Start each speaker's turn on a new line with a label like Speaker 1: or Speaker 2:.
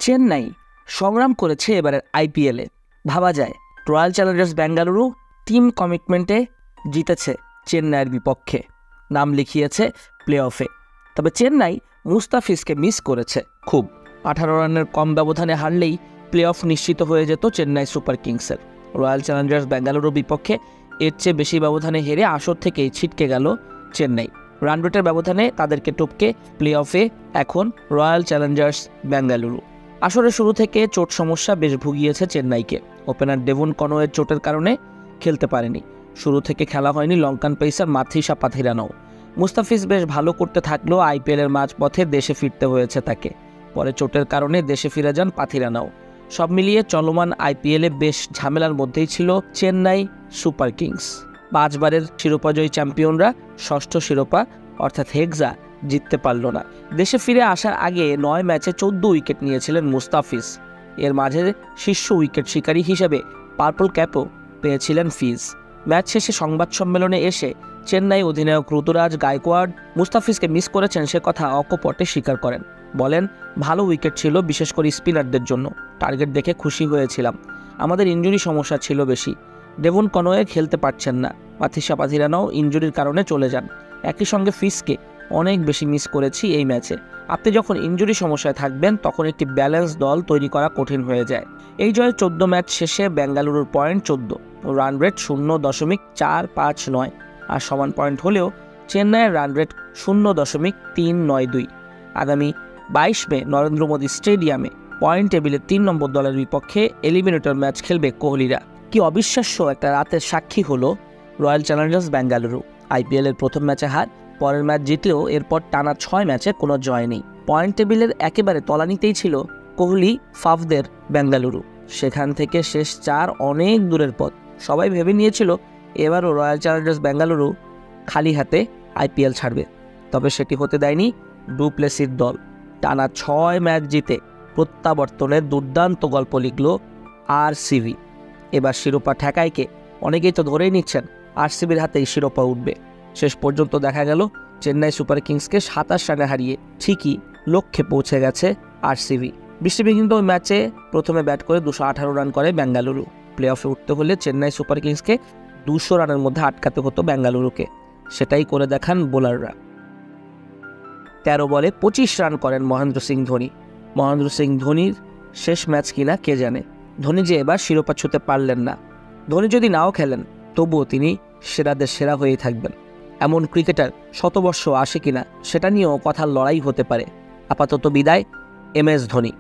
Speaker 1: চেন্নাই সংগ্রাম করেছে এবারের আইপিএলে। ভাবা যায় রয়্যাল চ্যালেঞ্জার্স বেঙ্গালুরু টিম কমিটমেন্টে জিতেছে চেন্নাইয়ের বিপক্ষে, নাম লিখিয়েছে প্লে অফে। তবে চেন্নাই মুস্তাফিজকে মিস করেছে খুব। 18 রানের কম ব্যবধানে হারলেই প্লে অফ নিশ্চিত হয়ে যেত চেন্নাই সুপার কিংসের। রয়্যাল চ্যালেঞ্জার্স বেঙ্গালুরুর বিপক্ষে এর চেয়ে বেশি ব্যবধানে হেরে আসর থেকেই ছিটকে গেল চেন্নাই। রান রেটের ব্যবধানে তাদেরকে টপকে প্লে অফে এখন রয়্যাল চ্যালেঞ্জার্স বেঙ্গালুরু। আসরের শুরু থেকে চোট সমস্যা বেশ ভুগিয়েছে চেন্নাইকে। ওপেনার ডেভন কনওয়ের চোটের কারণে খেলতে পারেনি। শুরু থেকে খেলা হয়নি লঙ্কান পেসার মাথিসা পাথিরানাও। মুস্তাফিজ বেশ ভালো করতে থাকলেও আইপিএলের মাঝপথে দেশে ফিরতে হয়েছে তাকে। পরে চোটের কারণে দেশে ফিরে যান পাথিরানাও। সব মিলিয়ে চলমান আইপিএলে বেশ ঝামেলার মধ্যেই ছিল চেন্নাই সুপার কিংস। 5 বারের শিরোপাজয়ী চ্যাম্পিয়নরা ষষ্ঠ শিরোপা অর্থাৎ হেক্সা জিততে পারল না। দেশে ফিরে আসার আগে 9 ম্যাচে 14 উইকেট নিয়েছিলেন মুস্তাফিজ। এর মাঝে শীর্ষ উইকেট শিকারী হিসেবে পার্পল ক্যাপও পেয়েছিলেন ফিজ। ম্যাচ শেষে সংবাদ সম্মেলনে এসে চেন্নাই অধিনায়ক ঋতুরাজ গায়কোয়াড় মুস্তাফিজকে মিস করেছেন সে কথা অকপটে স্বীকার করেন। বলেন, ভালো উইকেট ছিল, বিশেষ করে স্পিনারদের জন্য। টার্গেট দেখে খুশি হয়েছিলাম। আমাদের ইনজুরি সমস্যা ছিল বেশি। ডেভন কনওয়ে খেলতে পারছেন না, মাথিসা পাথিরানাও ইনজুরির কারণে চলে যান। একই সঙ্গে ফিজকে অনেক বেশি মিস করেছি এই ম্যাচে। আপনি যখন ইনজুরি সমস্যায় থাকবেন তখন একটি ব্যালেন্স দল তৈরি করা কঠিন হয়ে যায়। এই জয়ে 14 ম্যাচ শেষে বেঙ্গালুরুর পয়েন্ট 14, রান রেট 0.459, আর সমান পয়েন্ট হলেও চেন্নাইয়ের রান রেট 0.392। আগামী 22 মে নরেন্দ্র মোদী স্টেডিয়ামে পয়েন্ট টেবিলে 3 নম্বর দলের বিপক্ষে এলিমিনেটর ম্যাচ খেলবে কোহলিরা। কি অবিশ্বাস্য একটা রাতের সাক্ষী হলো রয়্যাল চ্যালেঞ্জার্স বেঙ্গালুরু। আইপিএলের প্রথম ম্যাচে হার, পরের ম্যাচ জিতলেও এরপর টানা 6 ম্যাচে কোনো জয় নেই। পয়েন্ট টেবিলের একেবারে তলানিতেই ছিল কোহলি ফাফদের বেঙ্গালুরু। সেখান থেকে শেষ 4 অনেক দূরের পথ। সবাই ভেবে নিয়েছিল এবারও রয়্যাল চ্যালেঞ্জার্স বেঙ্গালুরু খালি হাতে আইপিএল ছাড়বে। তবে সেটি হতে দেয়নি ডু প্লেসির দল। টানা 6 ম্যাচ জিতে প্রত্যাবর্তনের দুর্দান্ত গল্প লিখল আরসিবি। এবার শিরোপা ঠেকাইকে অনেকেই তো ধরেই নিচ্ছেন আরসিবির হাতেই শিরোপা উঠবে। শেষ পর্যন্ত দেখা গেল চেন্নাই সুপার কিংসকে 27 রানে হারিয়ে ঠিকই লক্ষ্যে পৌঁছে গেছে আরসিবি। বৃষ্টিবিঘ্নিত ওই ম্যাচে প্রথমে ব্যাট করে 218 রান করে বেঙ্গালুরু। প্লে অফে উঠতে হলে চেন্নাই সুপার কিংসকে 200 রানের মধ্যে আটকাতে হতো বেঙ্গালুরুকে। সেটাই করে দেখান বোলাররা। 13 বলে 25 রান করেন মহেন্দ্র সিং ধোনি। মহেন্দ্র সিং ধোনির শেষ ম্যাচ কিনা কে জানে। ধোনি যে এবার শিরোপা ছুঁতে পারলেন না। ধোনি যদি নাও খেলেন তবুও তিনি সেরাদের সেরা হয়েই থাকবেন। এমন ক্রিকেটার শতবর্ষ আসে কিনা সেটা নিয়েও কথার লড়াই হতে পারে। আপাতত বিদায় MS ধোনি।